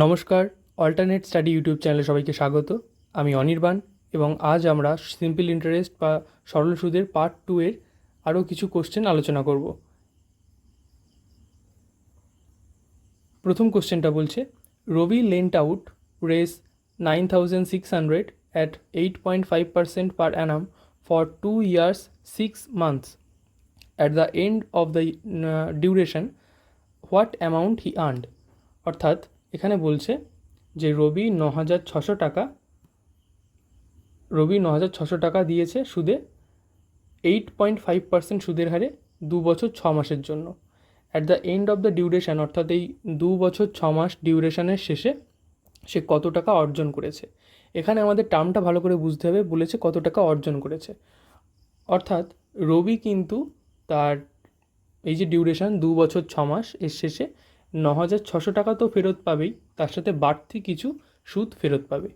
নমস্কার, alternate study YouTube চ্যানেলে সবাইকে স্বাগত। আমি অনির্বাণ এবং আজ আমরা সিম্পল ইন্টারেস্ট বা সরল সুদের পার্ট 2 এর আরও কিছু কোশ্চেন আলোচনা করব। প্রথম কোশ্চেনটা বলছে, রবি lent out race 9,600 at 8.5% per annum for 2 years 6 months. At the end of the duration, what amount he earned? অর্থাৎ এখানে বলছে যে রবি 9,600 টাকা দিয়েছে সুদে 8.5% সুদের হারে 2 বছর 6 মাসের জন্য। At the end of the duration, অর্থাৎ এই 2 বছর 6 মাস ডিউরেশনের শেষে সে কত টাকা অর্জন করেছে। এখানে আমাদের টার্মটা ভালো করে বুঝতে হবে, বলেছে কত টাকা অর্জন করেছে। অর্থাৎ রবি কিন্তু তার এই যে ডিউরেশন 2 বছর 6 মাস এর শেষে 9,600 টাকা তো ফেরত পাবেই, তার সাথে বাড়তি কিছু সুদ ফেরত পাবে।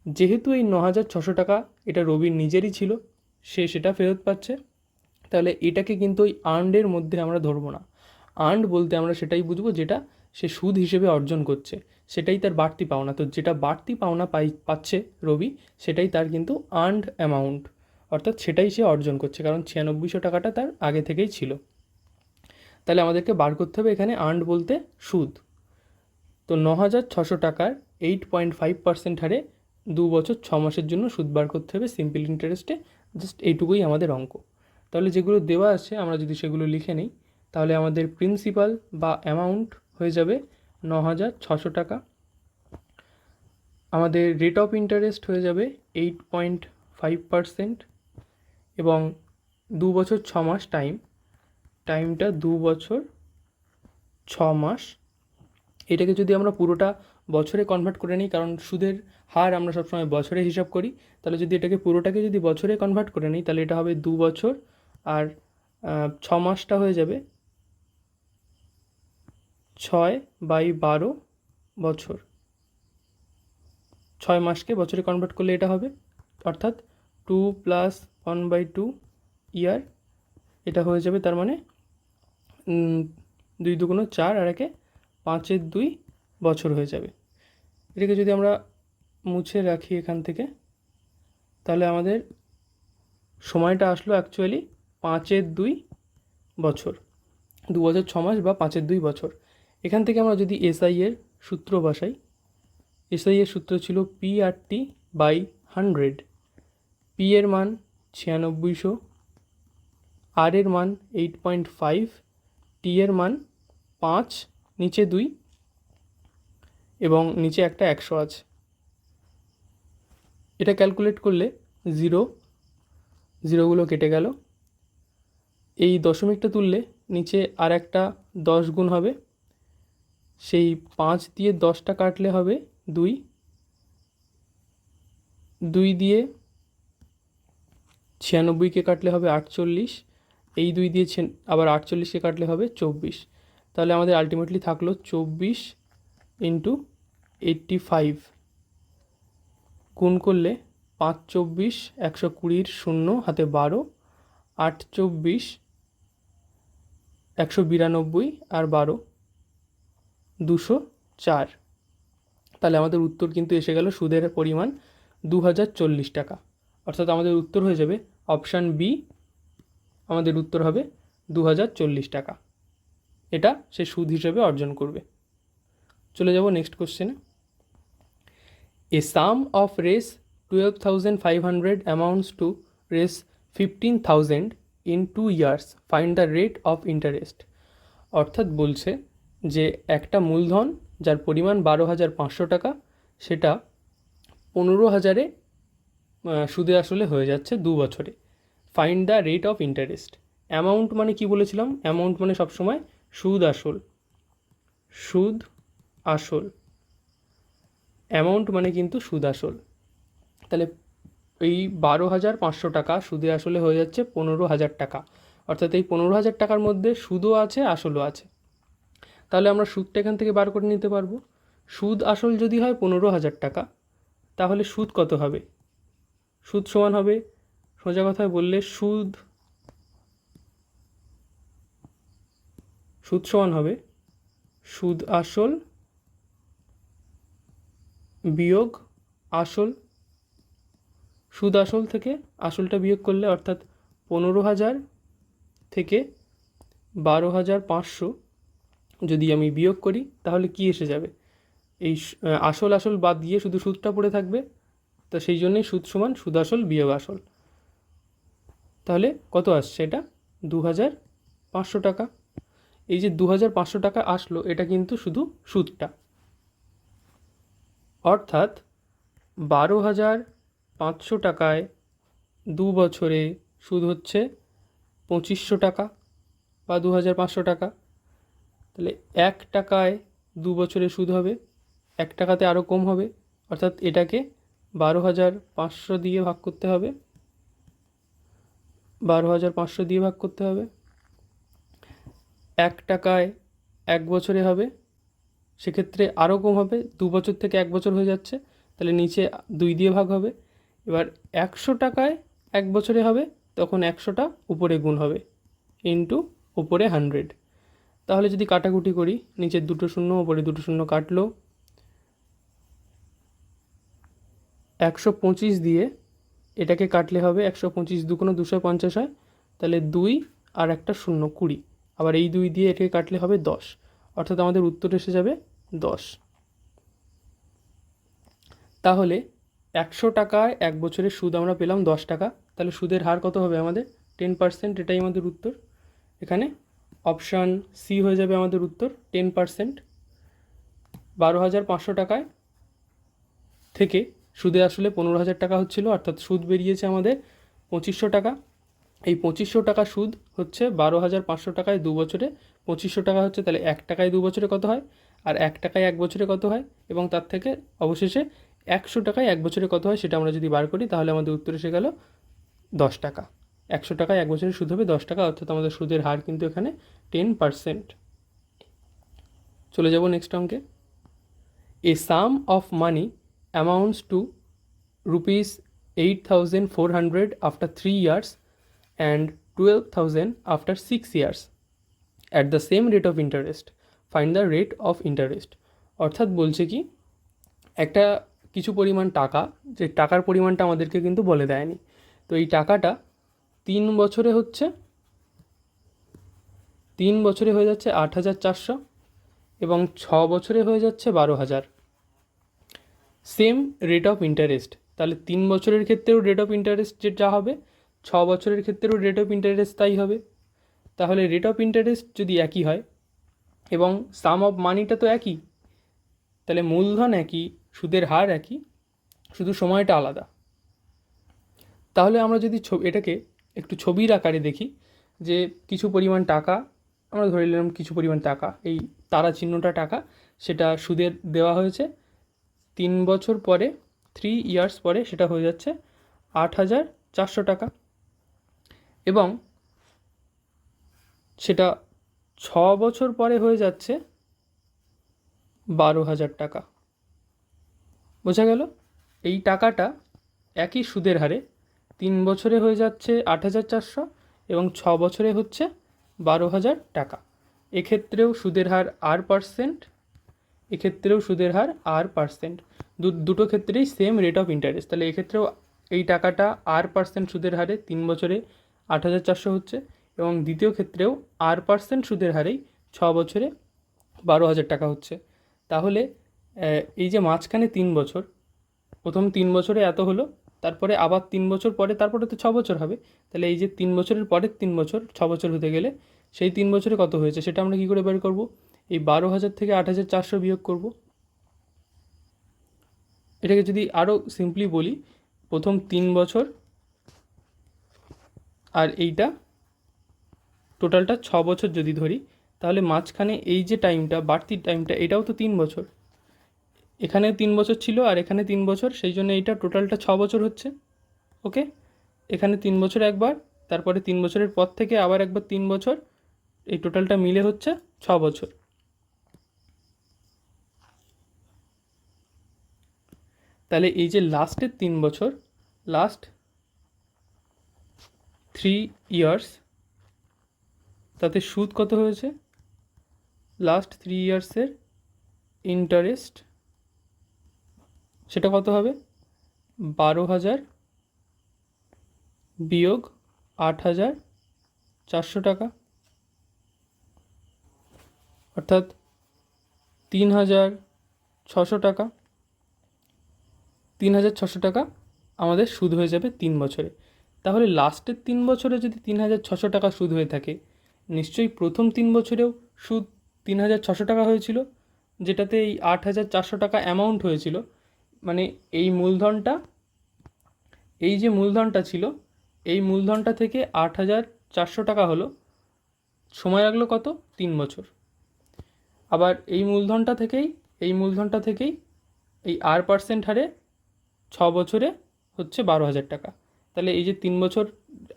যেহেতু এই 9,600 টাকা এটা রবির নিজেরই ছিল, সে সেটা ফেরত পাচ্ছে, তাহলে এটাকে কিন্তু ওই আর্নডের মধ্যে আমরা ধরবো না। আর্নড বলতে আমরা সেটাই বুঝবো যেটা সে সুদ হিসেবে অর্জন করছে, সেটাই তার বাড়তি পাওনা। তো যেটা বাড়তি পাওনা পাচ্ছে রবি, সেটাই তার কিন্তু আর্নড অ্যামাউন্ট, অর্থাৎ সেটাই সে অর্জন করছে, কারণ 9600 টাকাটা তার আগে থেকেই ছিল। তাহলে আমাদেরকে বার করতে হবে এখানে আর্নড বলতে সুদ। তো 9,600 টাকার 8.5% হারে 2 বছর 6 মাসের জন্য সুদ বার করতে হবে সিম্পল ইন্টারেস্টে। জাস্ট এইটুকুই আমাদের অঙ্ক। তাহলে যেগুলো দেওয়া আছে আমরা যদি সেগুলো লিখে নিই, তাহলে আমাদের প্রিন্সিপাল বা অ্যামাউন্ট হয়ে যাবে 9,600 টাকা। আমাদের রেট অফ ইন্টারেস্ট হয়ে যাবে 8.5%, এবং 2 বছর 6 মাস টাইমটা 2 বছর 6 মাস। এটাকে যদি আমরা পুরোটা বছরে কনভার্ট করে নিই, কারণ সুদের হার আমরা সবসময় বছরে হিসাব করি, তাহলে যদি এটাকে পুরোটাকে যদি বছরে কনভার্ট করে নিই, তাহলে এটা হবে 2 বছর আর 6 মাসটা হয়ে যাবে 6/12 বছর। 6 মাসকে বছরে কনভার্ট করলে এটা হবে, অর্থাৎ 2 + 1/2 ইয়ার। এটা হয়ে যাবে তার মানে 2 দুগুণ 4 আর 1 5/2 বছর হয়ে যাবে। এটাকে যদি আমরা মুছে রাখি এখান থেকে, তাহলে আমাদের সময়টা আসলো অ্যাকচুয়ালি 5/2 বছর, 2 বছর 6 মাস বা 5/2 বছর। এখান থেকে আমরা যদি এসআই এর সূত্র বসাই, এসআই এর সূত্র ছিল P/100। পি এর মান 9600, আর এর মান 8.5, টি এর মান 5, নিচে 2 এবং নিচে একটা 100 আছে। এটা ক্যালকুলেট করলে জিরোগুলো কেটে গেল। এই দশমিকটা তুললে নিচে আর একটা 10 গুণ হবে, সেই 5 দিয়ে 10টা কাটলে হবে 2, 2 দিয়ে 96কে কাটলে হবে 48, এই 2 দিয়ে আবার 48কে কাটলে হবে 24। তাহলে আমাদের আলটিমেটলি থাকলো 24 × 85, গুণ করলে 5 24 120, 0 হাতে 12, 8 24 192 আর 12 204। তাহলে আমাদের উত্তর কিন্তু এসে গেল সুদের পরিমাণ 2040 টাকা। অর্থাৎ আমাদের উত্তর হয়ে যাবে অপশান বি, আমাদের উত্তর হবে 2040 টাকা। এটা সে সুদ হিসেবে অর্জন করবে। চলে যাব নেক্সট কোশ্চেনে। A sum of Rs 12,500 amounts to Rs 15,000 in 2 years, find the rate of interest. অর্থাৎ বলছে যে একটা মূলধন যার পরিমাণ 12,500 টাকা, সেটা 15,000-এ সুদে আসলে হয়ে যাচ্ছে 2 বছরে। Find the rate of interest. Amount মানে কি বলেছিলাম? অ্যামাউন্ট মানে সবসময় সুদ আসল, সুদ আসল। অ্যামাউন্ট মানে কিন্তু সুদ আসল। তাহলে এই 12,500 টাকা সুদে আসলে হয়ে যাচ্ছে 15,000 টাকা। অর্থাৎ এই 15,000 টাকার মধ্যে সুদও আছে আসলও আছে। তাহলে আমরা সুদটা এখান থেকে বার করে নিতে পারবো। সুদ আসল যদি হয় 15,000 টাকা, তাহলে সুদ কত হবে? সুদ সমান হবে, সোজা কথায় বললে সুদ সমান হবে সুদ আসল বিয়োগ আসল, সুদ আসল থেকে আসলটা বিয়োগ করলে অর্থাৎ 15,000 থেকে 12,500 যদি আমি বিয়োগ করি তাহলে কি এসে যাবে, এই আসল আসল বাদ দিয়ে শুধু সুদটা পড়ে থাকবে, তো সেই জন্যই সুদ সমান সুদ আসল বিয়োগ আসল। তাহলে কত আসছে, এটা 2,500 টাকা। এই যে 2,500 টাকা আসলো এটা কিন্তু শুধু সুদটা, অর্থাৎ 12,500 টাকায় 2 বছরে সুদ হচ্ছে 2,500 টাকা বা 2,500 টাকা। তাহলে 1 টাকায় 2 বছরে সুদ হবে, 1 টাকাতে আরও কম হবে, অর্থাৎ এটাকে 12,500 দিয়ে ভাগ করতে হবে, 12,500 দিয়ে ভাগ করতে হবে। 1 টাকায় 1 বছরে হবে, সেক্ষেত্রে আরও কম হবে, 2 বছর থেকে 1 বছর হয়ে যাচ্ছে, তাহলে নিচে 2 দিয়ে ভাগ হবে। এবার 100 টাকায় 1 বছরে হবে, তখন 100টা উপরে গুণ হবে, ইন্টু উপরে 100। তাহলে যদি কাটাকুটি করি, নিচের 2টো শূন্য উপরে 2টো শূন্য কাটলো, 125 দিয়ে এটাকে কাটলে হবে 125 দুগুণ 250 হয়, তাহলে 2 আর একটা শূন্য 20, আবার এই 2 দিয়ে এটাকে কাটলে হবে 10, অর্থাৎ আমাদের উত্তর এসে যাবে 10। তাহলে 100 টাকায় 1 বছরের সুদ আমরা পেলাম 10 টাকা, তাহলে সুদের হার কত হবে আমাদের 10%, এটাই আমাদের উত্তর। এখানে অপশান সি হয়ে যাবে আমাদের উত্তর 10%। 12,500 টাকায় থেকে সুদে আসলে 15,000 টাকা হচ্ছিল, অর্থাৎ সুদ বেরিয়েছে আমাদের 2,500 টাকা। এই 2,500 টাকা সুদ হচ্ছে 12,500 টাকায় 2 বছরে 2,500 টাকা হচ্ছে, তাহলে 1 টাকায় 2 বছরে কত হয়, আর 1 টাকায় 1 বছরে কত হয়, এবং তার থেকে অবশেষে 100 টাকায় 1 বছরে কত হয় সেটা আমরা যদি বার করি তাহলে আমাদের উত্তর এসে গেল 10 টাকা। 100 টাকায় 1 বছরের সুদ হবে 10 টাকা, অর্থাৎ আমাদের সুদের হার কিন্তু এখানে 10%। চলে যাব নেক্সট অঙ্কে। A sum of money amounts to rupees 8,400 after 3 years and 12,000 after 6 years at the same rate of interest. Find the rate of interest. অর্থাৎ বলছে কি, একটা কিছু পরিমাণ টাকা, যে টাকার পরিমাণটা আমাদেরকে কিন্তু বলে দেয়নি, তো এই টাকাটা 3 বছরে হচ্ছে, 3 বছরে হয়ে যাচ্ছে 8,400 এবং 6 বছরে হয়ে যাচ্ছে 12,000। সেম রেট অফ ইন্টারেস্ট, তাহলে 3 বছরের ক্ষেত্রেও রেট অফ ইন্টারেস্ট যেটা হবে, 6 বছরের ক্ষেত্রেও রেট অফ ইন্টারেস্ট তাই হবে। তাহলে রেট অফ ইন্টারেস্ট যদি একই হয় এবং সাম অফ মানিটা তো একই, তাহলে মূলধন একই, সুদের হার একই, শুধু সময়টা আলাদা। তাহলে আমরা যদি এটাকে একটু ছবির আকারে দেখি, যে কিছু পরিমাণ টাকা আমরা ধরে নিলাম, কিছু পরিমাণ টাকা, এই তারা চিহ্নটা টাকা, সেটা সুদের দেওয়া হয়েছে, 3 বছর পরে 3 ইয়ার্স পরে সেটা হয়ে যাচ্ছে 8,400 টাকা, এবং সেটা 6 বছর পরে হয়ে যাচ্ছে 12,000 টাকা। বোঝা গেল? এই টাকাটা একই সুদের হারে 3 বছরে হয়ে যাচ্ছে 8,400 এবং 6 বছরে হচ্ছে 12,000 টাকা। এক্ষেত্রেও সুদের হার R%, এক্ষেত্রেও সুদের হার R%, দুটো ক্ষেত্রেই সেম রেট অফ ইন্টারেস্ট। তাহলে এক্ষেত্রেও এই টাকাটা R% সুদের হারে 3 বছরে 8,400 হচ্ছে, এবং দ্বিতীয় ক্ষেত্রেও R% সুদের হারেই 6 বছরে 12,000 টাকা হচ্ছে। তাহলে এই যে মাঝখানে 3 বছর, প্রথম 3 বছরে এত হলো, তারপরে আবার 3 বছর পরে, তারপরে তো 6 বছর হবে, তাহলে এই যে 3 বছরের পরের 3 বছর 6 বছর হতে গেলে সেই 3 বছরে কত হয়েছে সেটা আমরা কী করে বের করব, এই 12,000 থেকে 8,400 বিয়োগ করব। এটাকে যদি আরও সিম্পলি বলি, প্রথম 3 বছর আর এইটা টোটালটা 6 বছর যদি ধরি, তাহলে মাঝখানে এই যে টাইমটা, বাড়তি টাইমটা, এটাও তো 3 বছর, এখানে 3 বছর ছিল আর এখানে 3 বছর, সেই জন্য এইটা টোটালটা 6 বছর হচ্ছে। ওকে, এখানে 3 বছর একবার, তারপরে 3 বছরের পর থেকে আবার একবার 3 বছর, এই টোটালটা মিলে হচ্ছে 6 বছর। তাহলে এই যে লাস্টের 3 বছর, লাস্ট 3 ইয়ার্স, তাতে সুদ কত হয়েছে, লাস্ট 3 ইয়ার্সের ইন্টারেস্ট সেটা কত হবে? 12,000 বিয়োগ 8,400 টাকা, অর্থাৎ 3,600 টাকা। 3,600 টাকা আমাদের সুদ হয়ে যাবে 3 বছরে। তাহলে লাস্টের 3 বছরে যদি 3,600 টাকা সুদ হয়ে থাকে, নিশ্চয়ই প্রথম 3 বছরেও সুদ 3,600 টাকা হয়েছিল, যেটাতে এই 8,400 টাকা অ্যামাউন্ট হয়েছিল। মানে এই মূলধনটা, এই যে মূলধনটা ছিল, এই মূলধনটা থেকে 8,400 টাকা হলো, সময় লাগলো কত? 3 বছর। আবার এই মূলধনটা থেকেই এই R% হারে 6 বছরে হচ্ছে 12,000 টাকা। তাহলে এই যে 3 বছর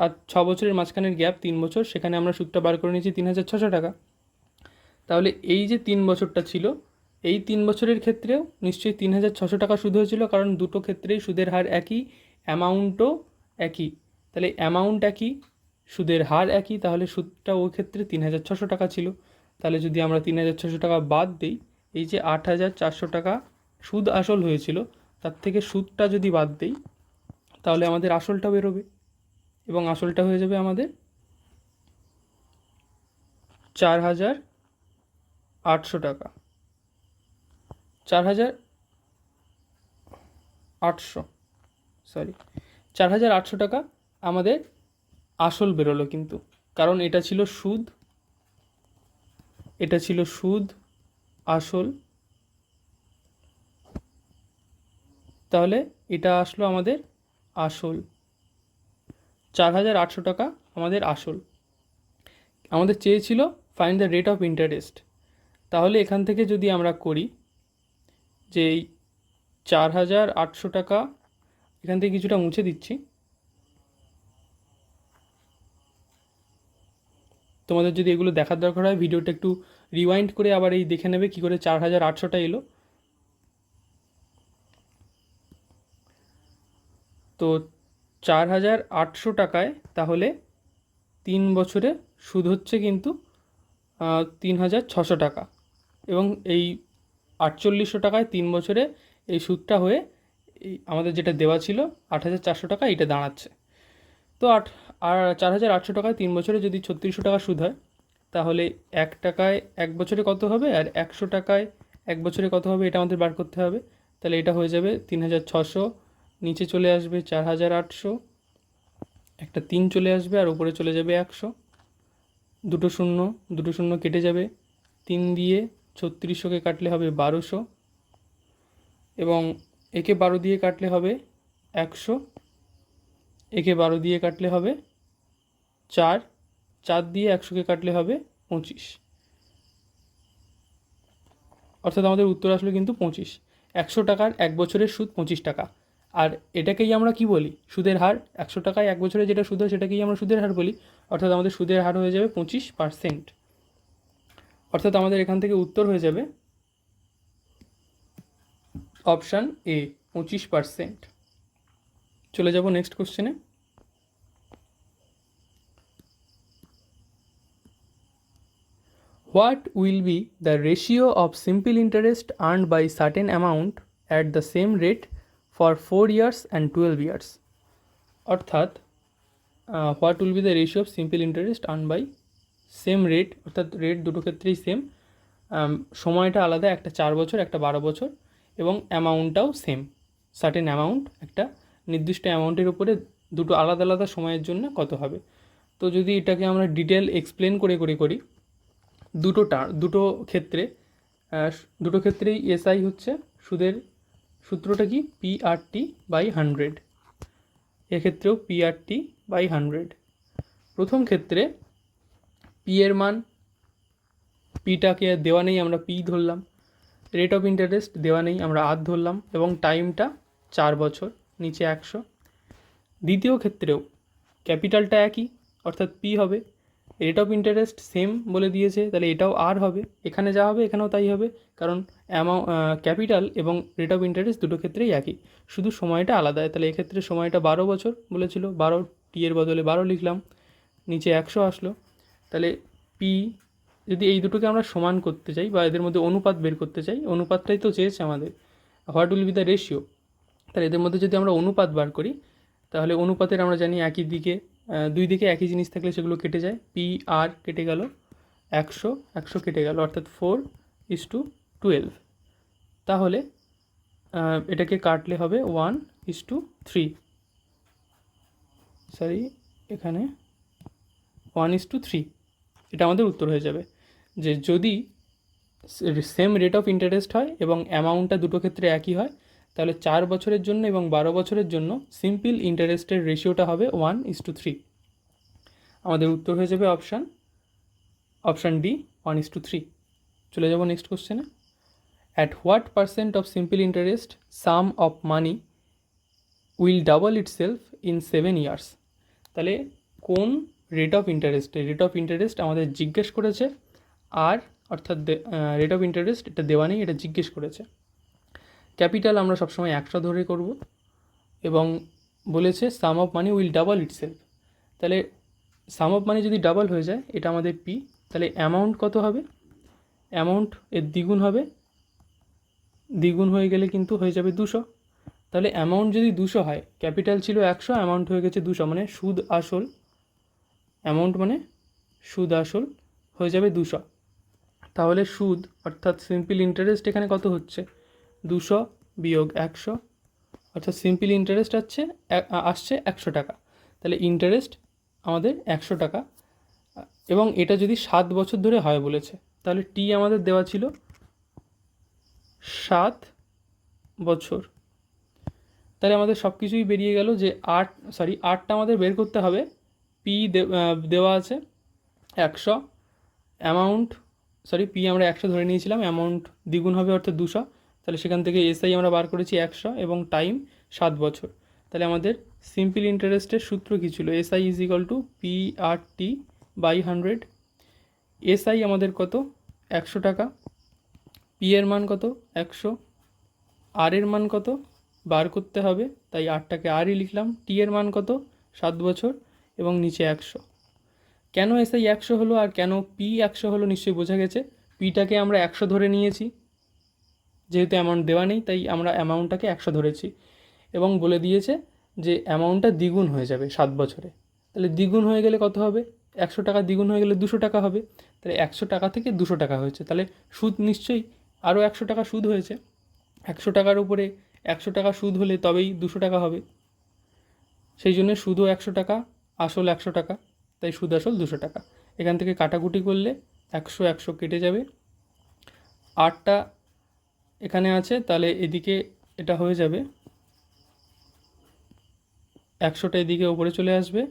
আর 6 বছরের মাঝখানের গ্যাপ 3 বছর, সেখানে আমরা সুদটা বার করে নিয়েছি 3,600 টাকা। তাহলে এই যে 3 বছরটা ছিল, এই 3 বছরের ক্ষেত্রেও নিশ্চয়ই 3,600 টাকা সুদ হয়েছিল, কারণ দুটো ক্ষেত্রেই সুদের হার একই, অ্যামাউন্টও একই। তাহলে অ্যামাউন্ট একই, সুদের হার একই, তাহলে সুদটা ওই ক্ষেত্রে 3,600 টাকা ছিল। তাহলে যদি আমরা 3,600 টাকা বাদ দিই, এই যে 8,400 টাকা সুদ আসল হয়েছিল, তার থেকে সুদটা যদি বাদ দিই, তাহলে আমাদের আসলটা বেরোবে, এবং আসলটা হয়ে যাবে আমাদের 4,800 টাকা। 4,800 টাকা আমাদের আসল বেরোলো, কিন্তু কারণ এটা ছিল সুদ আসল, তাহলে এটা আসলো আমাদের আসল। 4,800 টাকা আমাদের আসল। আমাদের চেয়েছিল find the rate of interest. তাহলে এখান থেকে যদি আমরা করি যে এই 4,800 টাকা, এখান থেকে কিছুটা মুছে দিচ্ছি, তোমাদের যদি এগুলো দেখার দরকার হয় ভিডিওটা একটু রিওয়াইন্ড করে আবার এই দেখে নেবে কী করে 4,800টা এলো। তো 4,800 টাকায় তাহলে 3 বছরে সুদ হচ্ছে কিন্তু 3,600 টাকা, এবং এই 4,800 টাকায় 3 বছরে এই সুদটা হয়ে এই আমাদের যেটা দেওয়া ছিল 8,400 টাকা, এইটা দাঁড়াচ্ছে। তো 4,800 টাকায় 3 বছরে যদি 3,600 টাকা সুদ হয়, তাহলে 1 টাকায় 1 বছরে কত হবে, আর 100 টাকায় 1 বছরে কত হবে, এটা আমাদের বার করতে হবে। তাহলে এটা হয়ে যাবে 3,600, নিচে চলে আসবে 4,800, একটা 3 চলে আসবে, আর উপরে চলে যাবে 100, দুটো শূন্য কেটে যাবে, 3 দিয়ে 3,600কে কাটলে হবে 1,200, এবং একে 12 দিয়ে কাটলে হবে 100, একে 12 দিয়ে কাটলে হবে 4, 4 দিয়ে 100কে কাটলে হবে 25, অর্থাৎ আমাদের উত্তর আসলে কিন্তু 25। 100 টাকার 1 বছরের সুদ 25 টাকা। আর এটাকেই আমরা কি বলি? সুদের হার। 100 টাকায় 1 বছরে যেটা সুদ হয় সেটাকেই আমরা সুদের হার বলি, অর্থাৎ আমাদের সুদের হার হয়ে যাবে 25%। অর্থাৎ আমাদের এখান থেকে উত্তর হয়ে যাবে অপশান এ, 25%। চলে যাব নেক্সট কোশ্চেনে। What will be the ratio of simple interest earned by certain amount at the same rate for 4 years and 12 years? অর্থাৎ what will be the ratio of simple interest earned by same rate, অর্থাৎ rate দুটো ক্ষেত্রেই same, সময়টা আলাদা, একটা 4 বছর, একটা 12 বছর, এবং অ্যামাউন্টটাও সেম, সার্টেন অ্যামাউন্ট, একটা নির্দিষ্ট অ্যামাউন্টের উপরে দুটো আলাদা আলাদা সময়ের জন্য কত হবে। তো যদি এটাকে আমরা ডিটেল এক্সপ্লেন করে করি, দুটো ক্ষেত্রেই এসআই হচ্ছে সুদের সূত্রটা কি, PRT/100। এক্ষেত্রেও PRT/100। প্রথম ক্ষেত্রে পি এর মান, পিটাকে দেওয়া নেই, আমরা পি ধরলাম, রেট অফ ইন্টারেস্ট দেওয়া নেই, আমরা আর ধরলাম, এবং টাইমটা 4 বছর, নিচে 100। দ্বিতীয় ক্ষেত্রেও ক্যাপিটালটা একই, অর্থাৎ পি হবে, রেট অফ ইন্টারেস্ট সেম বলে দিয়েছে, তাহলে এটাও আর হবে, এখানে যা হবে এখানেও তাই হবে, কারণ ক্যাপিটাল এবং রেট অফ ইন্টারেস্ট দুটো ক্ষেত্রেই একই, শুধু সময়টা আলাদা। তাহলে এক্ষেত্রে সময়টা 12 বছর বলেছিল, 12, টি এর বদলে 12 লিখলাম, নিচে 100 আসলো। তাহলে পি, যদি এই দুটোকে আমরা সমান করতে চাই বা এদের মধ্যে অনুপাত বের করতে চাই, অনুপাতটাই তো চেয়েছে আমাদের, what will be the ratio, তাহলে এদের মধ্যে যদি আমরা অনুপাত বার করি, তাহলে অনুপাতের আমরা জানি একই দিকে দুই দিকে একই জিনিস থাকলে সেগুলো কেটে যায়, পি আর কেটে গেল, 100 কেটে গেল, অর্থাৎ 4:12। তাহলে এটাকে কাটলে হবে 1:3, সরি এখানে 1:3। এটা আমাদের উত্তর হয়ে যাবে যে যদি সেম রেট অফ ইন্টারেস্ট হয় এবং অ্যামাউন্টটা দুটো ক্ষেত্রে একই হয়, তাহলে 4 বছরের জন্য এবং 12 বছরের জন্য সিম্পল ইন্টারেস্টের রেশিওটা হবে 1:3। আমাদের উত্তর হয়ে যাবে অপশান ডি, 1:3। চলে যাব নেক্সট কোশ্চেনে। At what percent of simple interest some of money will double itself in 7 years? তাহলে কোন রেট অফ ইন্টারেস্ট আমাদের জিজ্ঞেস করেছে, আর অর্থাৎ রেট অফ ইন্টারেস্ট এটা দেওয়া নেই, এটা জিজ্ঞেস করেছে। ক্যাপিটাল আমরা সবসময় 100 ধরে করব, এবং বলেছে sum of money will double itself. তাহলে সাম অফ মানি যদি ডাবল হয়ে যায়, এটা আমাদের পি, তাহলে অ্যামাউন্ট কত হবে? অ্যামাউন্ট এর দ্বিগুণ হবে, দ্বিগুণ হয়ে গেলে কিন্তু হয়ে যাবে 200। তাহলে অ্যামাউন্ট যদি 200 হয়, ক্যাপিটাল ছিল 100, অ্যামাউন্ট হয়ে গেছে 200, মানে সুদ আসল, অ্যামাউন্ট মানে সুদ আসল হয়ে যাবে 200। তাহলে সুদ অর্থাৎ সিম্পল ইন্টারেস্ট এখানে কত হচ্ছে? 200 বিয়োগ 100, অর্থাৎ সিম্পল ইন্টারেস্ট আসছে 100 টাকা। তাহলে ইন্টারেস্ট আমাদের 100 টাকা, এবং এটা যদি 7 বছর ধরে হয় বলেছে, তাহলে টি আমাদের দেওয়া ছিল 7 বছর। তাহলে আমাদের সব কিছুই বেরিয়ে গেল যে আটটা আমাদের বের করতে হবে। পি দেওয়া আছে 100, অ্যামাউন্ট পি আমরা 100 ধরে নিয়েছিলাম, অ্যামাউন্ট দ্বিগুণ হবে অর্থাৎ 200। তাহলে সেখান থেকে এসআই আমরা বার করেছি 100 এবং টাইম 7 বছর। তাহলে আমাদের সিম্পল ইন্টারেস্টের সূত্র কী ছিল? SI is equal to P R T by 100। SI আমাদের কত? 100 টাকা। পি এর মান কত? 100। আর এর মান কত? বার করতে হবে, তাই আরটাকে আরই লিখলাম। টি এর মান কত? 7 বছর, এবং নিচে 100। কেন এসআই 100 হলো আর কেন পি 100 হলো নিশ্চয়ই বোঝা গেছে। পিটাকে আমরা 100 ধরে নিয়েছি, যেহেতু অ্যামাউন্ট দেওয়া নেই তাই আমরা অ্যামাউন্টটাকে 100 ধরেছি, এবং বলে দিয়েছে যে অ্যামাউন্টটা দ্বিগুণ হয়ে যাবে 7 বছরে। তাহলে দ্বিগুণ হয়ে গেলে কত হবে? 100 টাকা দ্বিগুণ হয়ে গেলে 200 টাকা হবে। তাহলে 100 টাকা থেকে 200 টাকা হয়েছে, তাহলে সুদ নিশ্চয়ই আরও 100 টাকা সুদ হয়েছে। 100 টাকার উপরে 100 টাকা সুদ হলে তবেই 200 টাকা হবে, সেই জন্য সুদও 100 টাকা, আসল 100 টাকা, তাই সুদ আসল 200 টাকা। এখান থেকে কাটাকুটি করলে 100 100 কেটে যাবে, 8টা এখানে আছে, তাহলে এদিকে এটা হয়ে যাবে 100টা এদিকে ওপরে চলে আসবে,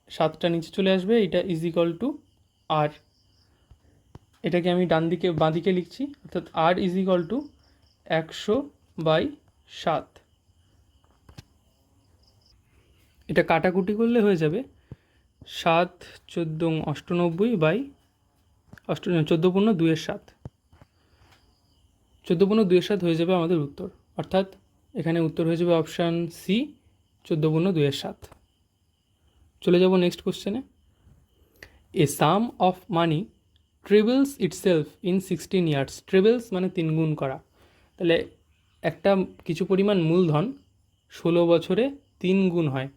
7টা নিচে চলে আসবে, এটা ইজ ইকাল টু আর। এটাকে আমি বাঁদিকে লিখছি, অর্থাৎ আর ইজ ইকাল টু 100/7। এটা কাটাকুটি করলে হয়ে যাবে 7 14 98 বাই 14×2=7, 14×2=7 হয়ে যাবে আমাদের উত্তর। অর্থাৎ এখানে উত্তর হয়ে যাবে অপশান সি, 14×2=7। চলে যাব নেক্সট কোশ্চেনে। A sum of money trebles itself in 16 years. Trebles মানে 3 গুণ করা। তাহলে একটা কিছু পরিমাণ মূলধন 16 বছরে 3 গুণ হয়।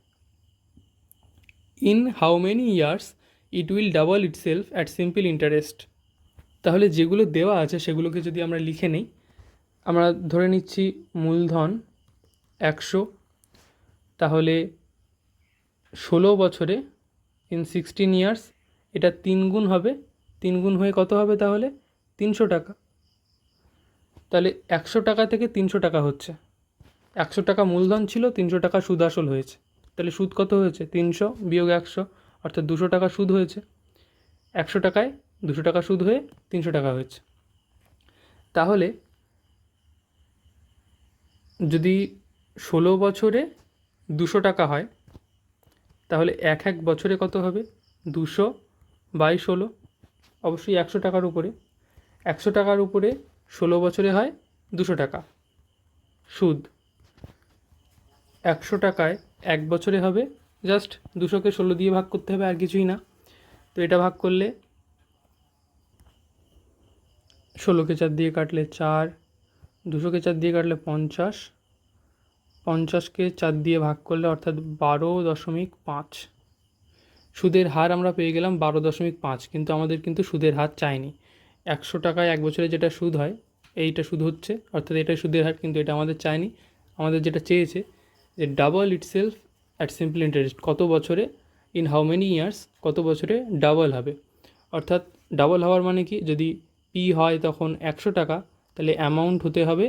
In how many years it will double itself at simple interest? তাহলে যেগুলো দেওয়া আছে সেগুলোকে যদি আমরা লিখে নিই, আমরা ধরে নিচ্ছি মূলধন 100, তাহলে 16 বছরে ইন 16 ইয়ার্স এটা 3 গুণ হবে, 3 গুণ হয়ে কত হবে? তাহলে 300 টাকা। তাহলে 100 টাকা থেকে 300 টাকা হচ্ছে, 100 টাকা মূলধন ছিল, 300 টাকা সুদ আসল হয়েছে। তাহলে সুদ কত হয়েছে? 300 বিয়োগ 100, অর্থাৎ 200 টাকা সুদ হয়েছে। 100 টাকায় 200 টাকা সুদ হয়ে 300 টাকা হয়েছে। তাহলে যদি 16 বছরে 200 টাকা হয়, তাহলে এক বছরে কত হবে? 200/16, অবশ্যই 100 টাকার উপরে। 100 টাকার উপরে 16 বছরে হয় 200 টাকা সুদ। 100 টাকায় 1 বছরে হবে, জাস্ট 200কে 16 দিয়ে ভাগ করতে হবে, আর কিছুই না। তো এটা ভাগ করলে 16কে 4 দিয়ে কাটলে 4, 200কে 4 দিয়ে কাটলে 50, 50কে 4 দিয়ে ভাগ করলে অর্থাৎ 12.5। সুদের হার আমরা পেয়ে গেলাম 12.5, কিন্তু আমাদের কিন্তু সুদের হার চাইনি। 100 টাকায় 1 বছরে যেটা সুদ হয় এইটা সুদ হচ্ছে, অর্থাৎ এটাই সুদের হার, কিন্তু এটা আমাদের চাইনি। আমাদের যেটা চেয়েছে যে double itself at simple interest, কত বছরে, ইন হাউ মেনি ইয়ার্স, কত বছরে ডাবল হবে। অর্থাৎ ডাবল হওয়ার মানে কি, যদি পি হয় তখন 100 টাকা, তাহলে অ্যামাউন্ট হতে হবে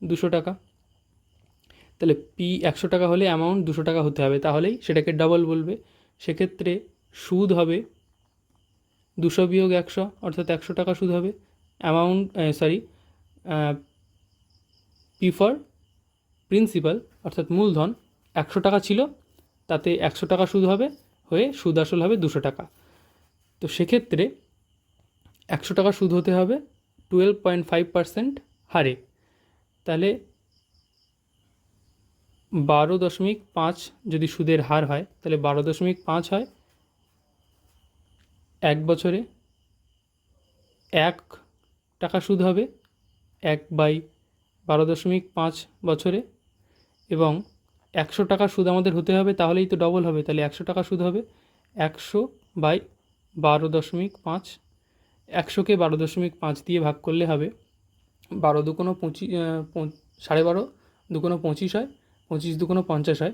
200 টাকা। তাহলে পি 100 টাকা হলে অ্যামাউন্ট 200 টাকা হতে হবে, তাহলেই সেটাকে ডাবল বলবে। সেক্ষেত্রে সুদ হবে 200 বিয়োগ 100, অর্থাৎ 100 টাকা সুদ হবে। অ্যামাউন্ট পি ফর প্রিন্সিপাল, অর্থাৎ মূলধন 100 টাকা ছিল, তাতে 100 টাকা সুদ হবে, হয়ে সুদ আসল হবে 200 টাকা। তো সেক্ষেত্রে 100 টাকা সুদ হতে হবে 12.5% হারে। তাহলে 12.5 যদি সুদের হার হয়, তাহলে 12.5 হয় 1 বছরে। 1 টাকা সুদ হবে 1/12.5 বছরে, এবং 100 টাকা সুদ আমাদের হতে হবে, তাহলেই তো ডবল হবে। তাহলে 100 টাকা সুদ হবে 100/12.5। 100কে 12.5 দিয়ে ভাগ করলে হবে 12 দুগুণ 25, 12.5, দুগুণ 25 হয়, 25 দুগুণ 50 হয়।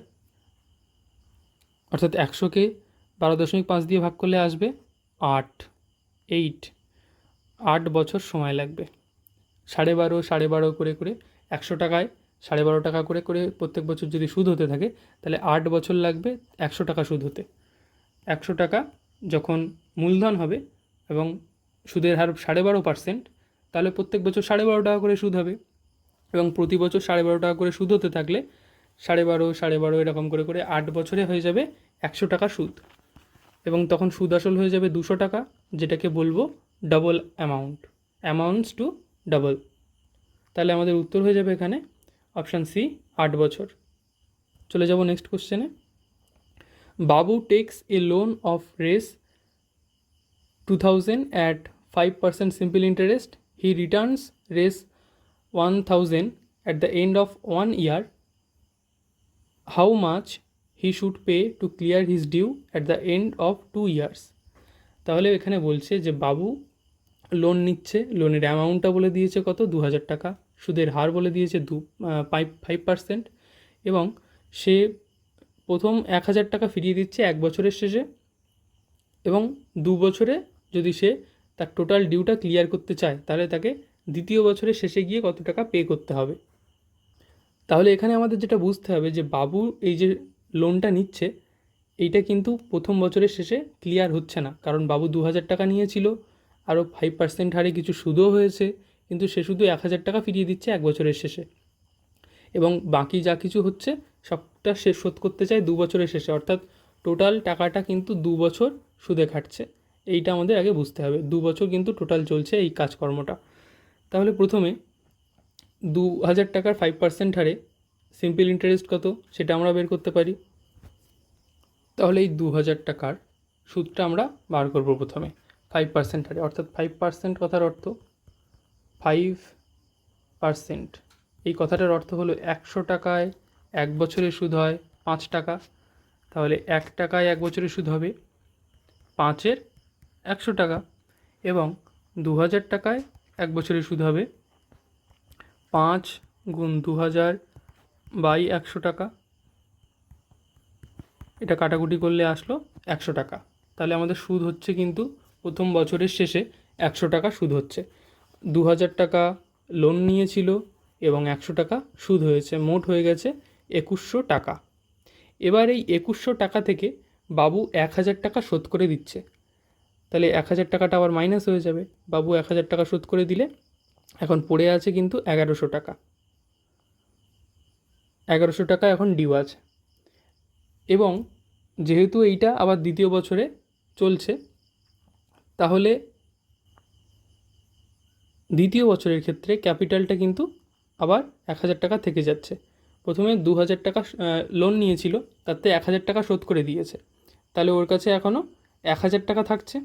অর্থাৎ 100কে 12.5 দিয়ে ভাগ করলে আসবে 8 বছর সময় লাগবে। 12.5 করে করে 100 টাকায় 12.5 টাকা করে করে প্রত্যেক বছর যদি সুদ হতে থাকে, তাহলে 8 বছর লাগবে 100 টাকা সুদ হতে। 100 টাকা যখন মূলধন হবে এবং সুদের হার 12.5%, তাহলে প্রত্যেক বছর 12.5 টাকা করে সুদ হবে, এবং প্রতি বছর 12.5 টাকা করে সুদ হতে থাকলে 12.5 এরকম করে করে 8 বছরে হয়ে যাবে 100 টাকা সুদ, এবং তখন সুদ আসল হয়ে যাবে 200 টাকা, যেটাকে বলবো ডাবল অ্যামাউন্টস টু ডাবল। তাহলে আমাদের উত্তর হয়ে যাবে এখানে অপশান সি, 8 বছর। চলে যাব নেক্সট কোশ্চেনে। Babu takes a loan of Rs 2000 at 5% simple interest. He returns res 1000 at the end of 1 year. How much he should pay to clear his due at the end of 2 years? তাহলে এখানে বলছে যে বাবু loan নিচ্ছে, লোনের অ্যামাউন্টটা বলে দিয়েছে কত, 2000 টাকা, সুদের হার বলে দিয়েছে 5%, এবং সে প্রথম 1000 টাকা ফিরিয়ে দিচ্ছে 1 বছরের শেষে, এবং 2 বছরে যদি সে তার টোটাল ডিউটা ক্লিয়ার করতে চায়, তাহলে তাকে দ্বিতীয় বছরের শেষে গিয়ে কত টাকা পে করতে হবে। তাহলে এখানে আমাদের যেটা বুঝতে হবে যে বাবু এই যে লোনটা নিচ্ছে, এইটা কিন্তু প্রথম বছরের শেষে ক্লিয়ার হচ্ছে না, কারণ বাবু 2000 টাকা নিয়েছিল, আরও 5% হারে কিছু সুদও হয়েছে, কিন্তু সে শুধু 1000 টাকা ফিরিয়ে দিচ্ছে 1 বছরের শেষে, এবং বাকি যা কিছু হচ্ছে সবটা সে শোধ করতে চায় 2 বছরের শেষে, অর্থাৎ টোটাল টাকাটা কিন্তু 2 বছর সুদে খাটছে। এইটা আমাদের আগে বুঝতে হবে, 2 বছর কিন্তু টোটাল চলছে এই কাজকর্মটা। তাহলে প্রথমে 2000 টাকার 5% হারে সিম্পল ইন্টারেস্ট কত সেটা আমরা বের করতে পারি। তাহলে এই 2000 টাকার সুদটা আমরা বার করবো প্রথমে 5% হারে, অর্থাৎ 5% কথার অর্থ 5%। এই কথাটার অর্থ হলো 100 টাকায় 1 বছরের সুদ হয় 5 টাকা, তাহলে 1 টাকায় 1 বছরের সুদ হবে 5-এর 100 টাকা, এবং 2000 টাকায় 1 বছরের সুদ হবে 5 গুণ 2000 বাই 100 টাকা। এটা কাটাকুটি করলে আসলো 100 টাকা। তাহলে আমাদের সুদ হচ্ছে কিন্তু প্রথম বছরের শেষে 100 টাকা সুদ হচ্ছে। 2000 টাকা লোন নিয়েছিল এবং 100 টাকা সুদ হয়েছে, মোট হয়ে গেছে 2100 টাকা। এবার এই 2100 টাকা থেকে বাবু 1000 টাকা শোধ করে দিচ্ছে, তাহলে 1000 টাকাটা আবার মাইনাস হয়ে যাবে। বাবু 1000 টাকা শোধ করে দিলে এখন পড়ে আছে কিন্তু 1100 টাকা। 1100 টাকা এখন ডিউ আছে, এবং যেহেতু এইটা আবার দ্বিতীয় বছরে চলছে, তাহলে দ্বিতীয় বছরের ক্ষেত্রে ক্যাপিটালটা কিন্তু আবার 1000 টাকা থেকে যাচ্ছে। প্রথমে 2000 টাকা লোন নিয়েছিল, তাতে 1000 টাকা শোধ করে দিয়েছে, তাহলে ওর কাছে এখনও 1000 টাকা থাকছে।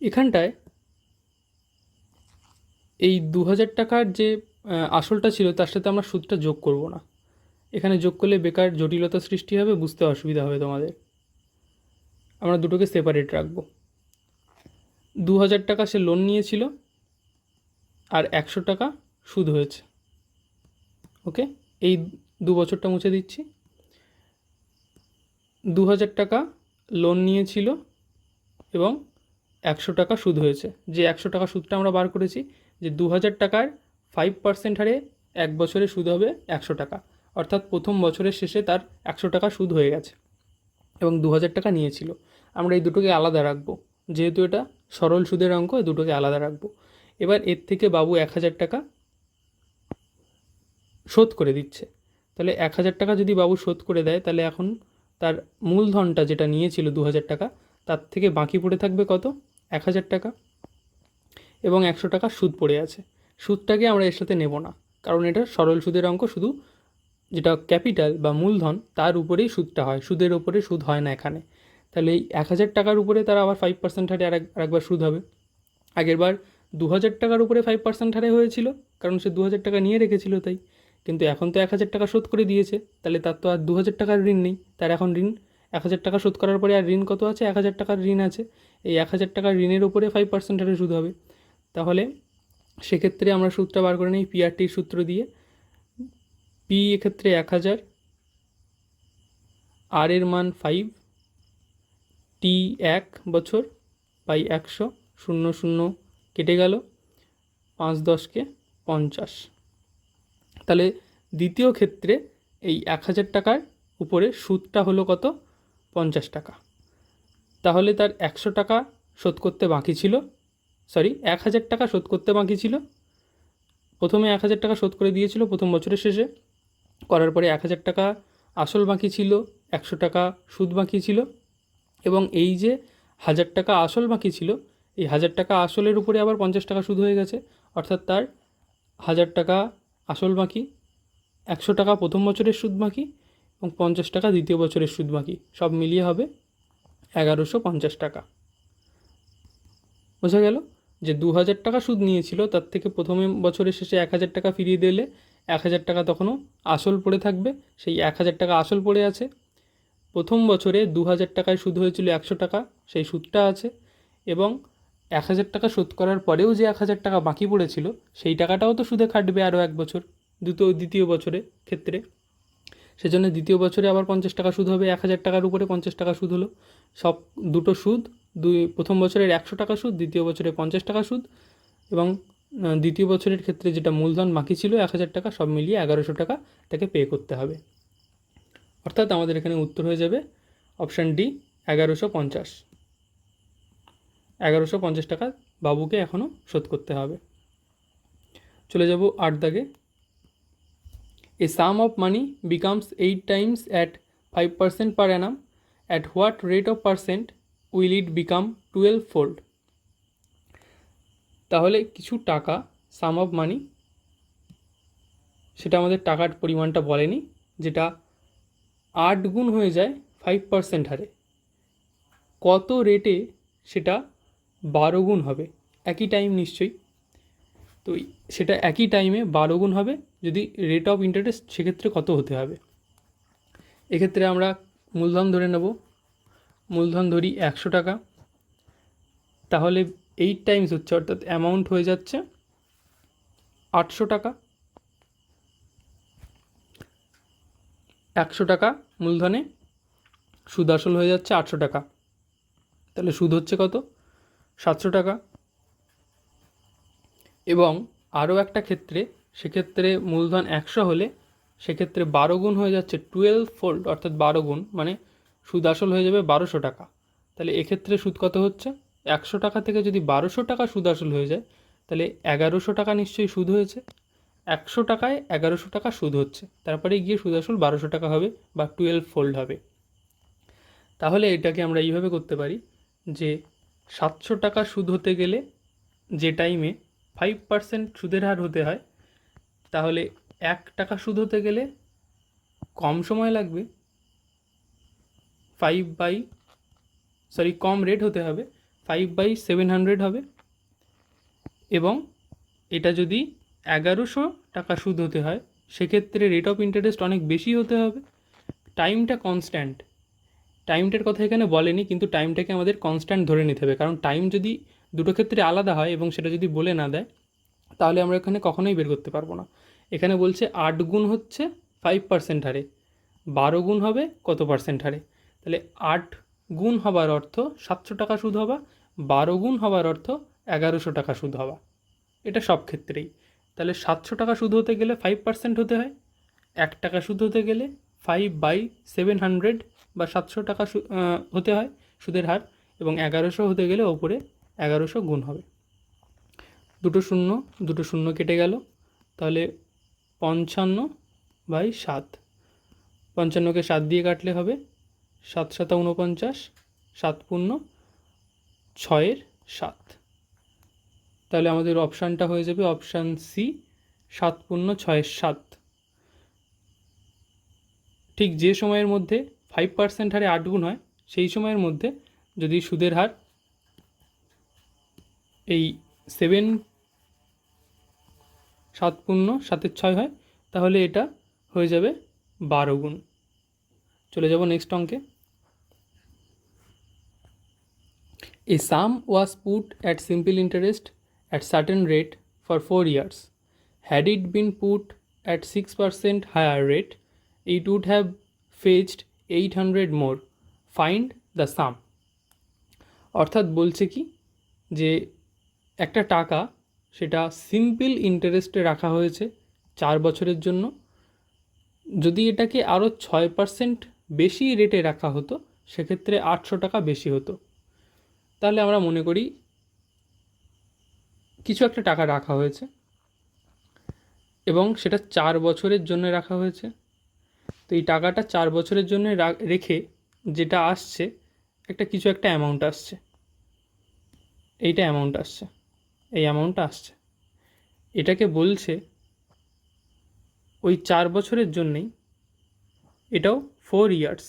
এখানটায় এই 2000 টাকার যে আসলটা ছিল তার সাথে আমরা সুদটা যোগ করব না। এখানে যোগ করলে বেকার জটিলতা সৃষ্টি হবে, বুঝতে অসুবিধা হবে তোমাদের। আমরা দুটোকে সেপারেট রাখবো। 2000 টাকা সে লোন নিয়েছিল আর 100 টাকা সুদ হয়েছে। ওকে, এই 2 বছরটা মুছে দিচ্ছি। 2000 টাকা লোন নিয়েছিল এবং 100 টাকা সুদ হয়েছে। যে 100 টাকা সুদটা আমরা বার করেছি, যে 2000 টাকার 5% হারে 1 বছরে সুদ হবে 100 টাকা, অর্থাৎ প্রথম বছরের শেষে তার 100 টাকা সুদ হয়ে গেছে এবং 2000 টাকা নিয়েছিল। আমরা এই দুটোকে আলাদা রাখবো, যেহেতু এটা সরল সুদের অঙ্ক, এই দুটোকে আলাদা রাখবো। এবার এর থেকে বাবু 1000 টাকা শোধ করে দিচ্ছে। তাহলে 1000 টাকা যদি বাবু শোধ করে দেয়, তাহলে এখন তার মূলধনটা যেটা নিয়েছিল 2000 টাকা, তার থেকে বাকি পড়ে থাকবে কত? 1000 টাকা, এবং 100 টাকা সুদ পড়ে আছে। সুদটাকে আমরা এর সাথে নেব না, কারণ এটা সরল সুদের অঙ্ক, শুধু যেটা ক্যাপিটাল বা মূলধন তার উপরেই সুদটা হয়, সুদের উপরে সুদ হয় না এখানে। তাহলে এই 1000 টাকার উপরে তার আবার 5% হারে আরেকবার সুদ হবে। আগেরবার 2000 টাকার উপরে 5% হারে হয়েছিল, কারণ সে 2000 টাকা নিয়ে রেখেছিল তাই। কিন্তু এখন তো 1000 টাকা শোধ করে দিয়েছে, তাহলে তার তো আর 2000 টাকার ঋণ নেই, তার এখন ঋণ 1000 টাকা শোধ করার পরে আর ঋণ কত আছে? 1000 টাকার ঋণ আছে। এই 1000 টাকার ঋণের উপরে 5% হারে সুদ হবে। তাহলে সেক্ষেত্রে আমরা সূত্রটা বার করে নিই পিআরটির সূত্র দিয়ে। পি এক্ষেত্রে 1000, আর এর মান 5, টি 1 বছর বাই 100, 0 0 কেটে গেল, 5 10 50। তাহলে দ্বিতীয় ক্ষেত্রে এই 1000 টাকার উপরে সুদটা হলো কত? 50 টাকা। তাহলে তার 100 টাকা শোধ করতে বাকি ছিল, 1000 টাকা শোধ করতে বাকি ছিল। প্রথমে 1000 টাকা শোধ করে দিয়েছিল প্রথম বছরের শেষে, করার পরে 1000 টাকা আসল বাকি ছিল, 100 টাকা সুদ বাকি ছিল, এবং এই যে 1000 টাকা আসল বাকি ছিল, এই 1000 টাকা আসলের উপরে আবার 50 টাকা সুদ হয়ে গেছে, অর্থাৎ তার 1000 টাকা আসল বাকি, 100 টাকা প্রথম বছরের সুদ বাকি এবং 50 টাকা দ্বিতীয় বছরের সুদ বাকি, সব মিলিয়ে হবে 1150 টাকা। বোঝা গেল যে 2000 টাকা সুদ নিয়েছিল, তার থেকে প্রথমে বছরের শেষে 1000 টাকা ফিরিয়ে দিলে 1000 টাকা তখনও আসল পড়ে থাকবে, সেই 1000 টাকা আসল পড়ে আছে। প্রথম বছরে 2000 টাকায় সুদ হয়েছিল 100 টাকা, সেই সুদটা আছে, এবং 1000 টাকা শোধ করার পরেও যে 1000 টাকা বাকি পড়েছিল, সেই টাকাটাও তো সুদে খাটবে আরও 1 বছর, দ্বিতীয় বছরের ক্ষেত্রে। সেজন্য দ্বিতীয় বছরে আবার 50 টাকা সুদ হবে, 1000 টাকার উপরে 50 টাকা সুদ হলো। সব দুটো সুদ, প্রথম বছরের 100 টাকা সুদ, দ্বিতীয় বছরে 50 টাকা সুদ, এবং দ্বিতীয় বছরের ক্ষেত্রে যেটা মূলধন বাকি ছিল 1000 টাকা, সব মিলিয়ে 1100 টাকা তাকে পে করতে হবে। অর্থাৎ আমাদের এখানে উত্তর হয়ে যাবে অপশান ডি, 1150। 1150 টাকা বাবুকে এখনও শোধ করতে হবে। চলে যাব 8 দাগে। A sum of money becomes 8 times at 5% per annum. At what rate of percent will it become 12-fold? তাহলে কিছু টাকা, সাম অফ মানি, সেটা আমাদের টাকার পরিমাণটা বলেনি, যেটা 8 গুণ হয়ে যায় 5% হারে, কত রেটে সেটা 12 গুণ হবে? একই টাইম নিশ্চয়ই, তো সেটা একই টাইমে 12 গুণ হবে। যদি রেট অফ ইন্টারেস্ট, সেক্ষেত্রে কত হতে হবে? এক্ষেত্রে আমরা মূলধন ধরে নেব, মূলধন ধরি 100 টাকা, তাহলে 8 টাইমস হচ্ছে, অর্থাৎ অ্যামাউন্ট হয়ে যাচ্ছে 800 টাকা। 100 টাকা মূলধনে, সুদ আসল হয়ে যাচ্ছে 800 টাকা, তাহলে সুদ হচ্ছে কত? 700 টাকা। এবং আরও একটা ক্ষেত্রে, সেক্ষেত্রে মূলধন 100 হলে সেক্ষেত্রে 12 গুণ হয়ে যাচ্ছে 12-fold, অর্থাৎ 12 গুণ, মানে সুদ আসল হয়ে যাবে 1200 টাকা। তাহলে এক্ষেত্রে সুদ কত হচ্ছে? 100 টাকা থেকে যদি 1200 টাকা সুদ আসল হয়ে যায়, তাহলে 1100 টাকা নিশ্চয়ই সুদ হয়েছে। 100 টাকায় 1100 টাকা সুদ হচ্ছে, তারপরে গিয়ে সুদ আসল 1200 টাকা হবে বা 12-fold হবে। তাহলে এটাকে আমরা এইভাবে করতে পারি যে 700 টাকা সুদ হতে গেলে যে টাইমে 5% সুদের হার হতে হয়, তাহলে 1 টাকা সুদ হতে গেলে কম সময় লাগবে, কম রেট হতে হবে, 5/700 হবে, এবং এটা যদি 1100 টাকা সুদ হতে হয় সেক্ষেত্রে রেট অফ ইন্টারেস্ট অনেক বেশি হতে হবে। টাইমটা কনস্ট্যান্ট, টাইমটার কথা এখানে বলেনি, কিন্তু টাইমটাকে আমাদের কনস্ট্যান্ট ধরে নিতে হবে, কারণ টাইম যদি দুটো ক্ষেত্রে আলাদা হয় এবং সেটা যদি বলে না দেয় তাহলে আমরা এখানে কখনোই বের করতে পারবো না। এখানে বলছে 8 গুণ হচ্ছে 5% হারে, 12 গুণ হবে কত পার্সেন্ট হারে, তাহলে 8 গুণ হবার অর্থ 700 টাকা সুদ হওয়া, 12 গুণ হবার অর্থ 1100 টাকা সুদ হওয়া, এটা সব ক্ষেত্রেই। তাহলে 700 টাকা সুদ হতে গেলে 5% হতে হয়, 1 টাকা সুদ হতে গেলে 5/700 বা 700 টাকা হতে হয় সুদের হার, এবং 1100 হতে গেলে ওপরে 1100 গুণ হবে। দুটো শূন্য কেটে গেল, তাহলে 55/7, 55কে 7 দিয়ে কাটলে হবে 7 7 49, 7 পূর্ণ 6 7, তাহলে আমাদের অপশানটা হয়ে যাবে অপশান সি, 7 পূর্ণ 6 7। ঠিক যে সময়ের মধ্যে 5% হারে 8 গুণ হয় সেই সময়ের মধ্যে যদি সুদের হার এই 7 পূর্ণ 7 6 হয় তাহলে এটা হয়ে যাবে 12 গুণ। চলে যাব নেক্সট অঙ্কে। A sum was put at simple interest at certain rate for 4 years. Had it been put at 6% higher rate, it would have fetched 800 more. Find the sum. অর্থাৎ বলছে কি যে একটা টাকা সেটা সিম্পল ইন্টারেস্টে রাখা হয়েছে 4 বছরের জন্য, যদি এটাকে আরও 6% বেশি রেটে রাখা হতো সেক্ষেত্রে 800 টাকা বেশি হতো। তাহলে আমরা মনে করি কিছু একটা টাকা রাখা হয়েছে এবং সেটা 4 বছরের জন্য রাখা হয়েছে, তো এই টাকাটা 4 বছরের জন্য রেখে যেটা আসছে কিছু একটা অ্যামাউন্ট আসছে, এইটা অ্যামাউন্ট আসছে, এই অ্যামাউন্টটা আসছে, এটাকে বলছে ওই 4 বছরের জন্যেই, এটাও 4 ইয়ার্স,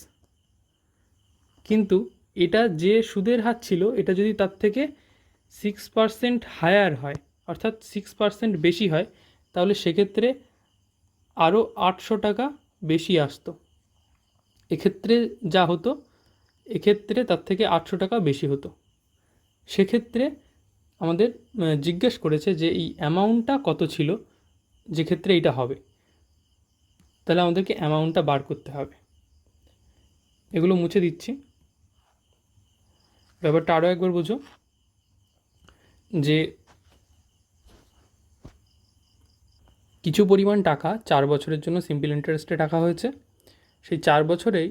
কিন্তু এটা যে সুদের হার ছিল এটা যদি তার থেকে 6% হায়ার হয় অর্থাৎ 6% বেশি হয় তাহলে সেক্ষেত্রে আরও 800 টাকা বেশি আসতো। এক্ষেত্রে যা হতো এক্ষেত্রে তার থেকে 800 টাকা বেশি হতো। সেক্ষেত্রে আমাদের জিজ্ঞেস করেছে যে এই অ্যামাউন্টটা কত ছিল যে ক্ষেত্রে এইটা হবে, তাহলে আমাদেরকে অ্যামাউন্টটা বার করতে হবে। এগুলো মুছে দিচ্ছি, ব্যাপারটা আরও একবার বোঝো যে কিছু পরিমাণ টাকা 4 বছরের জন্য সিম্পল ইন্টারেস্টে রাখা হয়েছে, সেই 4 বছরেই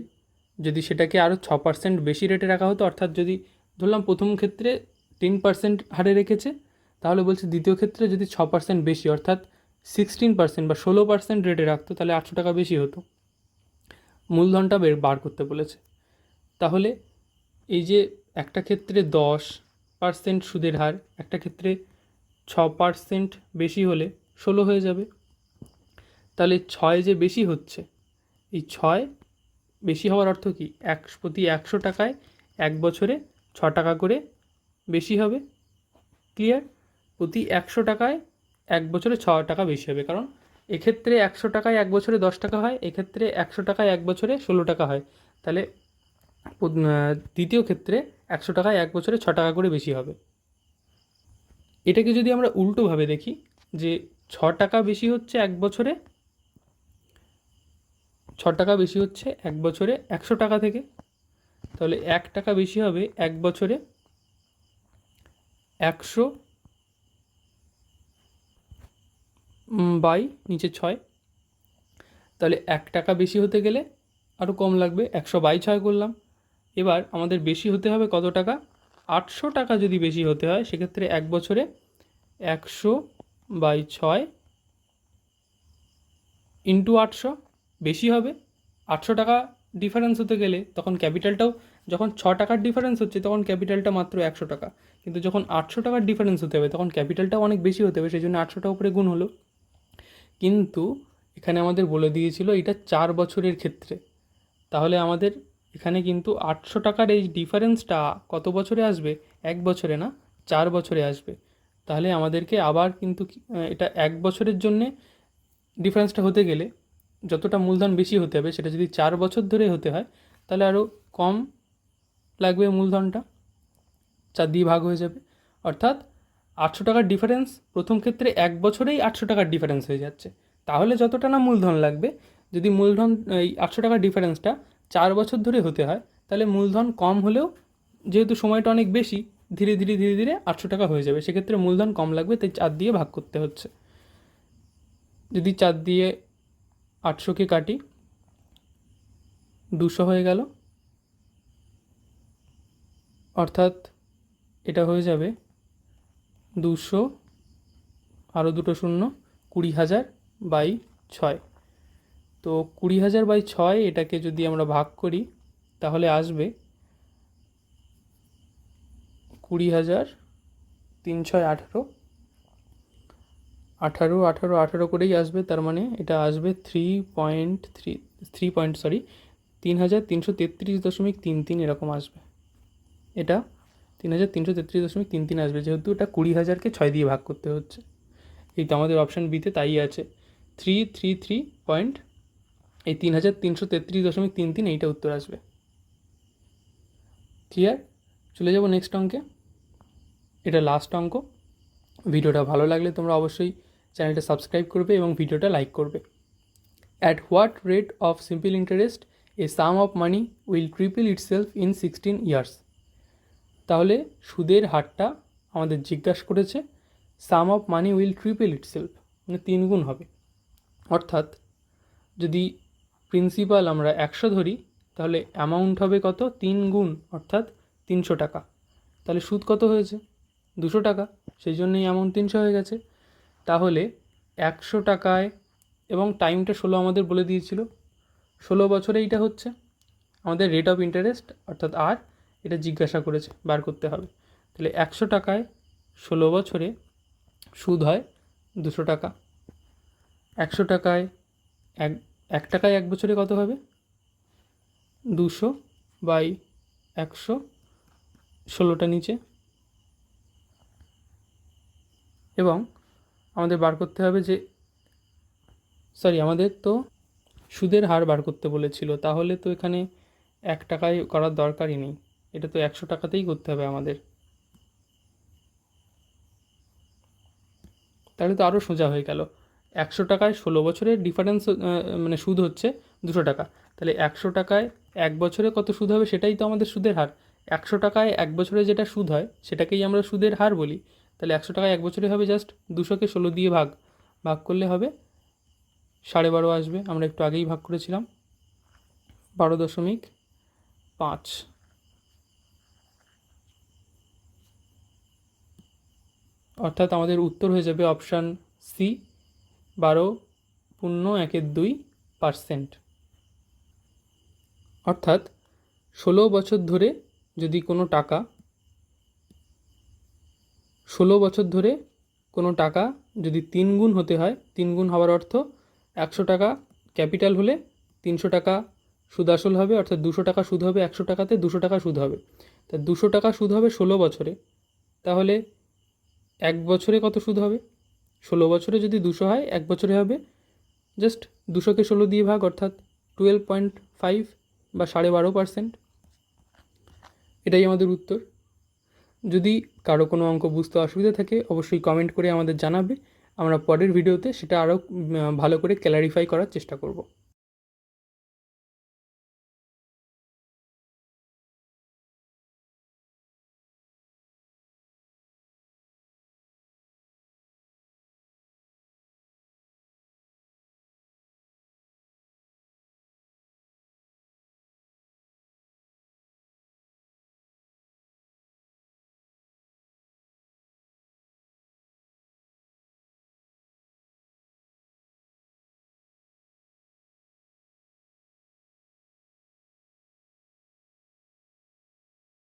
যদি সেটাকে আরও 6% বেশি রেটে রাখা হতো, অর্থাৎ যদি ধরলাম প্রথম ক্ষেত্রে 10% হারে রেখেছে, তাহলে বলছে দ্বিতীয় ক্ষেত্রে যদি 6% বেশি অর্থাৎ 16% বা 16% রেটে রাখতো তাহলে 800 টাকা বেশি হতো। মূলধনটা বার করতে বলেছে। তাহলে এই যে একটা ক্ষেত্রে 10% সুদের হার, একটা ক্ষেত্রে 6% বেশি হলে 16 হয়ে যাবে, তাহলে 6 যে বেশি হচ্ছে, এই 6 বেশি হওয়ার অর্থ কি প্রতি 100 টাকায় 1 বছরে 6 টাকা করে বেশি হবে। ক্লিয়ার? প্রতি 100 টাকায় 1 বছরে 6 টাকা বেশি হবে, কারণ এক্ষেত্রে 100 টাকায় 1 বছরে 10 টাকা হয়, এক্ষেত্রে 100 টাকায় 1 বছরে 16 টাকা হয়, তাহলে দ্বিতীয় ক্ষেত্রে 100 টাকায় 1 বছরে 6 টাকা করে বেশি হবে। এটাকে যদি আমরা উল্টোভাবে দেখি যে 6 টাকা বেশি হচ্ছে 1 বছরে, 6 টাকা বেশি হচ্ছে 1 বছরে 100 টাকা থেকে, তাহলে 1 টাকা বেশি হবে 1 বছরে 100 বাই নিচে 6, তাহলে 1 টাকা বেশি হতে গেলে আরও কম লাগবে, 100/6 করলাম। এবার আমাদের বেশি হতে হবে কত টাকা, 800 টাকা যদি বেশি হতে হয় সেক্ষেত্রে 1 বছরে 100/6 ইন্টু 800 বেশি হবে। 800 টাকা ডিফারেন্স হতে গেলে তখন ক্যাপিটালটাও, যখন 6 টাকার ডিফারেন্স হচ্ছে তখন ক্যাপিটালটা মাত্র 100 টাকা, কিন্তু যখন 800 টাকার ডিফারেন্স হতে হবে তখন ক্যাপিটালটাও অনেক বেশি হতে হবে, সেই জন্য 800টা উপরে গুণ হলো। কিন্তু এখানে আমাদের বলে দিয়েছিল এটা 4 বছরের ক্ষেত্রে, তাহলে আমাদের এখানে কিন্তু 800 টাকার এই ডিফারেন্সটা কত বছরে আসবে, 1 বছরে না 4 বছরে আসবে। তাহলে আমাদেরকে আবার কিন্তু এটা 1 বছরের জন্যে ডিফারেন্সটা হতে গেলে যতটা মূলধন বেশি হতে হবে, সেটা যদি 4 বছর ধরে হতে হয় তাহলে আরও কম লাগবে মূলধনটা, 4 দিয়ে ভাগ হয়ে যাবে। অর্থাৎ 800 টাকার ডিফারেন্স প্রথম ক্ষেত্রে 1 বছরেই 800 টাকার ডিফারেন্স হয়ে যাচ্ছে। তাহলে যতটা না মূলধন লাগবে, যদি মূলধন এই 800 টাকার ডিফারেন্সটা 4 বছর ধরে হতে হয়, তাহলে মূলধন কম হলেও যেহেতু সময়টা অনেক বেশি, ধীরে ধীরে ধীরে ধীরে 800 টাকা হয়ে যাবে। সেক্ষেত্রে মূলধন কম লাগবে, তাই 4 দিয়ে ভাগ করতে হচ্ছে। যদি 4 দিয়ে 800কে কাটি, 200 হয়ে গেল। অর্থাৎ এটা হয়ে যাবে 200 আরও দুটো শূন্য, 20,000 বাই 6। তো 20,000 বাই 6 এটাকে যদি আমরা ভাগ করি তাহলে আসবে 20,000, 3 6 18, 18 18 18 করেই আসবে। তার মানে এটা আসবে 3,333.33 এরকম আসবে। এটা 3,333.33 আসবে, যেহেতু এটা 20,000কে 6 দিয়ে ভাগ করতে হচ্ছে। এই তো আমাদের অপশান বিতে তাই আছে 333 পয়েন্ট, এই 3,333.33 এইটা উত্তর আসবে। ক্লিয়ার? চলে যাব নেক্সট অঙ্কে। এটা লাস্ট অঙ্ক। ভিডিওটা ভালো লাগলে তোমরা অবশ্যই চ্যানেলটা সাবস্ক্রাইব করবে এবং ভিডিওটা লাইক করবে। At what rate of simple interest a sum of money will triple itself in 16 years. তাহলে সুদের হারটা আমাদের জিজ্ঞাসা করেছে, sum of money will triple itself মানে 3 গুণ হবে। অর্থাৎ যদি প্রিন্সিপাল আমরা 100 ধরি, তাহলে অ্যামাউন্ট হবে কত? 3 গুণ, অর্থাৎ 300 টাকা। তাহলে সুদ কত হয়েছে? 200 টাকা। সেই জন্যই অ্যামাউন্ট 300 হয়ে গেছে। তাহলে 100 টাকায়, এবং টাইমটা 16 আমাদের বলে দিয়েছিল, 16 বছরে এইটা হচ্ছে আমাদের রেট অফ ইন্টারেস্ট, অর্থাৎ আর এটা জিজ্ঞাসা করেছে, বার করতে হবে। তাহলে 100 টাকায় 16 বছরে সুদ হয় 200 টাকা। 100 টাকায় 1 টাকায় 1 বছরে কত হবে? 200 বাই 100, 16টা নিচে, এবং আমাদের বার করতে হবে যে আমাদের তো সুদের হার বার করতে বলেছিল, তাহলে তো এখানে 1 টাকায় করার দরকারই নেই, এটা তো 100 টাকাতেই করতে হবে আমাদের। তাহলে তো আরও সোজা হয়ে গেল। 100 টাকায় 16 বছরের ডিফারেন্স, মানে সুদ হচ্ছে 200 টাকা। তাহলে 100 টাকায় 1 বছরে কত সুদ হবে সেটাই তো আমাদের সুদের হার। 100 টাকায় 1 বছরে যেটা সুদ হয় সেটাকেই আমরা সুদের হার বলি। তাহলে 100 টাকায় 1 বছরে হবে জাস্ট 200কে 16 দিয়ে ভাগ করলে হবে 12.5 আসবে। আমরা একটু আগেই ভাগ করেছিলাম 12.5। অর্থাৎ আমাদের উত্তর হয়ে যাবে অপশান সি, 12.12%। অর্থাৎ 16 বছর ধরে যদি কোনো টাকা 16 বছর ধরে কোনো টাকা যদি 3 গুণ হতে হয়, 3 গুণ হওয়ার অর্থ 100 টাকা ক্যাপিটাল হলে 300 টাকা সুদ আসল হবে, অর্থাৎ 200 টাকা সুদ হবে 100 টাকাতে, 200 টাকা সুদ হবে। তা 200 টাকা সুদ হবে 16 বছরে, তাহলে 1 বছরে কত সুদ হবে? 16 বছরে যদি 200 হয়, 1 বছরে হবে জাস্ট 200কে 16 দিয়ে ভাগ, অর্থাৎ 12.5 বা 12.5%। এটাই আমাদের উত্তর। যদি কারো কোনো অঙ্ক বুঝতে অসুবিধা থাকে অবশ্যই কমেন্ট করে আমাদের জানাবে। আমরা পরের ভিডিওতে সেটা আরও ভালো করে ক্ল্যারিফাই করার চেষ্টা করব।